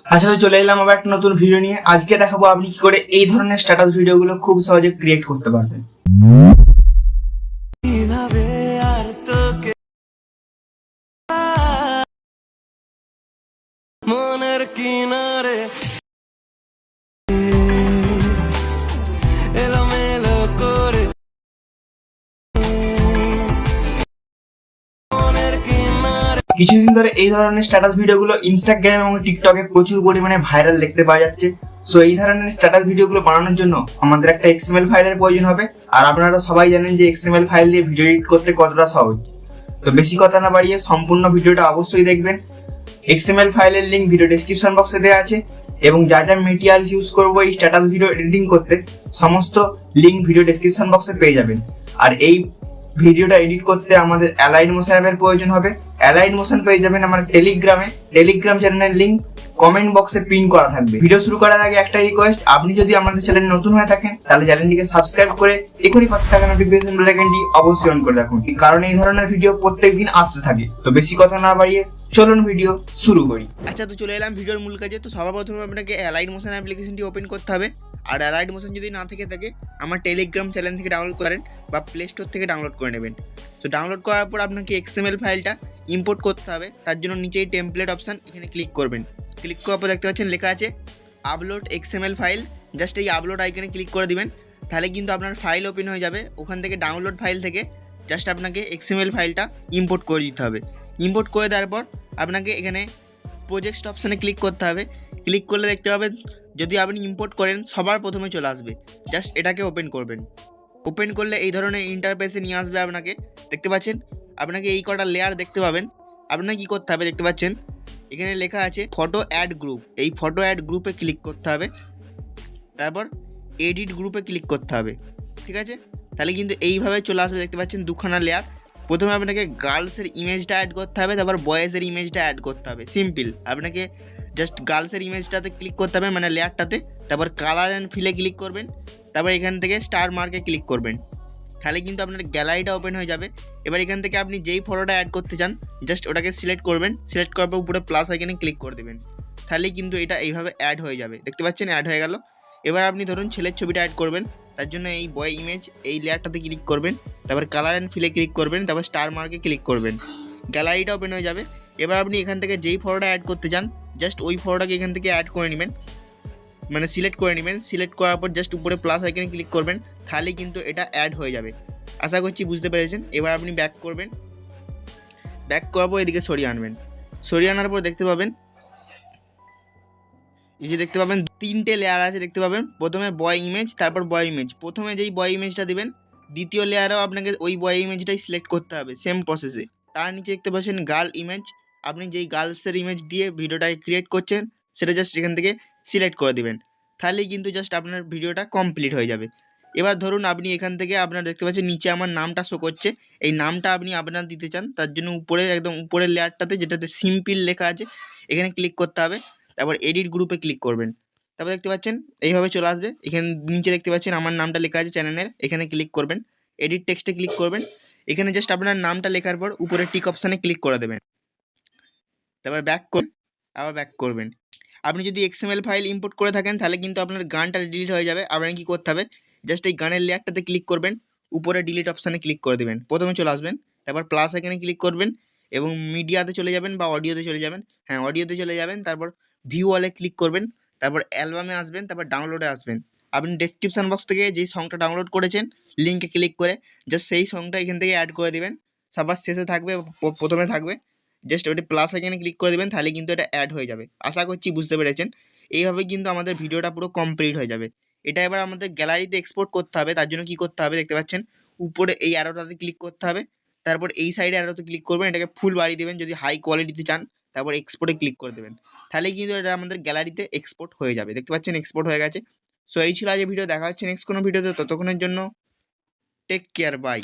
আচ্ছা, তো চলে এলাম আবার একটা নতুন ভিডিও নিয়ে। আজকে দেখাবো আপনি কি করে এই ধরনের স্ট্যাটাস ভিডিওগুলো খুব সহজে ক্রিয়েট করতে পারবেন। মনের কিনারে এলোমেলো করে মনের কিনারে। কিছুদিন ধরে এই ধরনের স্ট্যাটাস ভিডিওগুলো ইনস্টাগ্রাম এবং টিকটকে প্রচুর পরিমাণে ভাইরাল দেখতে পাওয়া যাচ্ছে। সো এই ধরনের স্ট্যাটাস ভিডিওগুলো বানানোর জন্য আমাদের একটা এক্সএমএল ফাইলের প্রয়োজন হবে। আর আপনারা সবাই জানেন যে এক্সএমএল ফাইল দিয়ে ভিডিও এডিট করতে কতটা সহজ। তো বেশি কথা না বাড়িয়ে সম্পূর্ণ ভিডিওটা অবশ্যই দেখবেন। এক্সএমএল ফাইলের লিঙ্ক ভিডিও ডেসক্রিপশন বক্সে দেওয়া আছে, এবং যা যা মেটেরিয়ালস ইউজ করবো এই স্ট্যাটাস ভিডিও এডিটিং করতে সমস্ত লিঙ্ক ভিডিও ডেসক্রিপশন বক্সে পেয়ে যাবেন। আর এই ভিডিওটা এডিট করতে আমাদের অ্যালাইড মোশন অ্যাপের প্রয়োজন হবে। অ্যালাইড মোশন পেয়ে যাবেন আমার টেলিগ্রাম চ্যানেলের লিঙ্ক কমেন্ট বক্সে পিন করা থাকবে। ভিডিও শুরু করার আগে একটা রিকোয়েস্ট, আপনি যদি আমাদের চ্যানেলে নতুন হয়ে থাকেন তাহলে চ্যানেলটিকে সাবস্ক্রাইব করে এখনই পাশে থাকা নোটিফিকেশন বেল আইকনটি অবশ্যই অন করে রাখুন, কারণ এই ধরনের ভিডিও প্রত্যেকদিন আসতে থাকে। তো বেশি কথা না বাড়িয়ে চলুন ভিডিও শুরু করি। আচ্ছা, তো চলে এলাম ভিডিওর মূল কাজে। তো সবার প্রথমে আপনাকে অ্যালাইড মোশন অ্যাপ্লিকেশনটি ওপেন করতে হবে। আর অ্যালাইড মোশন যদি না থেকে থাকে আমার টেলিগ্রাম চ্যানেল থেকে ডাউনলোড করেন বা প্লে স্টোর থেকে ডাউনলোড করে নেবেন। তো ডাউনলোড করার পর আপনাকে এক্সএমএল ফাইলটা ইম্পোর্ট করতে হবে। তার জন্য নিচেই টেমপ্লেট অপশান, এখানে ক্লিক করবেন। ক্লিক করার পর দেখতে পাচ্ছেন লেখা আছে আপলোড এক্সএমএল ফাইল। জাস্ট এই আপলোড আইকনে ক্লিক করে দিবেন, তাহলে কিন্তু আপনার ফাইল ওপেন হয়ে যাবে। ওখান থেকে ডাউনলোড ফাইল থেকে জাস্ট আপনাকে এক্সএমএল ফাইলটা ইম্পোর্ট করে দিতে হবে। ইম্পোর্ট করে দেওয়ার পর আপনাকে এখানে প্রজেক্ট অপশানে ক্লিক করতে হবে। ক্লিক করলে দেখতে পাবেন যদি আপনি ইম্পোর্ট করেন সবার প্রথমে চলে আসবে। জাস্ট এটাকে ওপেন করবেন। ওপেন করলে এই ধরনের ইন্টারফেসে নিয়ে আসবে আপনাকে। দেখতে পাচ্ছেন আপনাকে এই কটা লেয়ার দেখতে পাবেন। আপনাকে কী করতে হবে দেখতে পাচ্ছেন এখানে লেখা আছে ফটো অ্যাড গ্রুপ। এই ফটো অ্যাড গ্রুপে ক্লিক করতে হবে, তারপর এডিট গ্রুপে ক্লিক করতে হবে। ঠিক আছে, তাহলে কিন্তু এইভাবে চলে আসবে। দেখতে পাচ্ছেন দুখানা লেয়ার। প্রথমে আপনাকে গার্লসের ইমেজটা অ্যাড করতে হবে, তারপর বয়েজের ইমেজটা অ্যাড করতে হবে। সিম্পল, আপনাকে জাস্ট গার্লসের ইমেজটাতে ক্লিক করতে হবে, মানে লেয়ারটাতে। তারপর কালার অ্যান্ড ফিলে ক্লিক করবেন, তারপর এখান থেকে স্টার মার্কে ক্লিক করবেন, তাহলে কিন্তু আপনার গ্যালারিটা ওপেন হয়ে যাবে। এবার এখান থেকে আপনি যেই ফটোটা অ্যাড করতে চান জাস্ট ওটাকে সিলেক্ট করবেন। সিলেক্ট করার পর উপরে প্লাস আইকনে ক্লিক করে দেবেন, তাহলেই কিন্তু এটা এইভাবে অ্যাড হয়ে যাবে। দেখতে পাচ্ছেন অ্যাড হয়ে গেল। এবার আপনি ধরুন ছেলের ছবিটা অ্যাড করবেন, তার জন্য এই বয় ইমেজ এই লেয়ারটাতে ক্লিক করবেন, তারপর কালার অ্যান্ড ফিলে ক্লিক করবেন, তারপর স্টার মার্কে ক্লিক করবেন, গ্যালারিটা ওপেন হয়ে যাবে। এবার আপনি এখান থেকে যেই ফটোটা অ্যাড করতে চান জাস্ট ওই ফটোটাকে এখান থেকে অ্যাড করে নেবেন, মানে সিলেক্ট করে নেবেন। সিলেক্ট করার পর জাস্ট উপরে প্লাস আইকনে ক্লিক করবেন, তাহলে কিন্তু এটা অ্যাড হয়ে যাবে। আশা করছি বুঝতে পেরেছেন। এবার আপনি ব্যাক করবেন। ব্যাক করার পর এদিকে সরিয়ে আনবেন। সরিয়ে আনার পর দেখতে পাবেন এই যে দেখতে পাবেন তিনটে লেয়ার আছে। দেখতে পাবেন প্রথমে বয় ইমেজ, তারপর বয় ইমেজ। প্রথমে যেই বয় ইমেজটা দিবেন দ্বিতীয় লেয়ারেও আপনাকে ওই বয় ইমেজটাই সিলেক্ট করতে হবে সেম প্রসেসে। তার নিচে দেখতে পাচ্ছেন গার্ল ইমেজ। আপনি যেই গার্লসের ইমেজ দিয়ে ভিডিওটাকে ক্রিয়েট করছেন সেটা জাস্ট এখান থেকে সিলেক্ট করে দিবেন, তাহলেই কিন্তু জাস্ট আপনার ভিডিওটা কমপ্লিট হয়ে যাবে। এবার ধরুন আপনি এখান থেকে আপনার দেখতে পাচ্ছেন নিচে আমার নামটা শো করছে। এই নামটা আপনি আপনার দিতে চান, তার জন্য উপরে একদম উপরের লেয়ারটাতে যেটাতে সিম্পল লেখা আছে এখানে ক্লিক করতে হবে, তারপর এডিট গ্রুপে ক্লিক করবেন। তারপর দেখতে পাচ্ছেন এইভাবে চলে আসবে। এখানে নিচে দেখতে পাচ্ছেন আমার নামটা লেখা আছে চ্যানেলের, এখানে ক্লিক করবেন। এডিট টেক্সটে ক্লিক করবেন, এখানে জাস্ট আপনার নামটা লেখার পর উপরে টিক অপশানে ক্লিক করে দেবেন, তারপর আবার ব্যাক করবেন। আপনি যদি এক্সএমএল ফাইল ইম্পোর্ট করে থাকেন তাহলে কিন্তু আপনার গানটা ডিলিট হয়ে যাবে। আপনাকে কী করতে হবে জাস্ট এই গানের লেয়ারটাতে ক্লিক করবেন, উপরে ডিলিট অপশানে ক্লিক করে দেবেন, প্রথমে চলে আসবেন, তারপর প্লাস এখানে ক্লিক করবেন এবং মিডিয়াতে চলে যাবেন বা অডিওতে চলে যাবেন। হ্যাঁ, অডিওতে চলে যাবেন, তারপর ভিউ অলে ক্লিক করবেন, তারপর অ্যালবামে আসবেন, তারপর ডাউনলোডে আসবেন। আপনি ডেসক্রিপশন বক্স থেকে যেই সংটা ডাউনলোড করেছেন লিঙ্কে ক্লিক করে জাস্ট সেই সংটা এখান থেকে অ্যাড করে দেবেন। সবার শেষে থাকবে, প্রথমে থাকবে, জাস্ট ওটি প্লাস এখানে ক্লিক করে দেবেন, তাহলে কিন্তু এটা অ্যাড হয়ে যাবে। আশা করছি বুঝতে পেরেছেন। এইভাবে কিন্তু আমাদের ভিডিওটা পুরো কমপ্লিট হয়ে যাবে। এটা এবার আমাদের গ্যালারিতে এক্সপোর্ট করতে হবে। তার জন্য কী করতে হবে দেখতে পাচ্ছেন উপরে এই অ্যারোটাতে ক্লিক করতে হবে, তারপর এই সাইডে অ্যারোতে ক্লিক করবেন, এটাকে ফুল বাড়িয়ে দেবেন যদি হাই কোয়ালিটিতে চান, তারপর এক্সপোর্টে ক্লিক করে দেবেন, তাহলে কিন্তু এটা আমাদের গ্যালারিতে এক্সপোর্ট হয়ে যাবে। দেখতে পাচ্ছেন এক্সপোর্ট হয়ে গেছে। সো এই ছিল আজকে ভিডিও। দেখা হচ্ছে নেক্সট কোনো ভিডিওতে, ততক্ষণের জন্য টেক কেয়ার, বাই।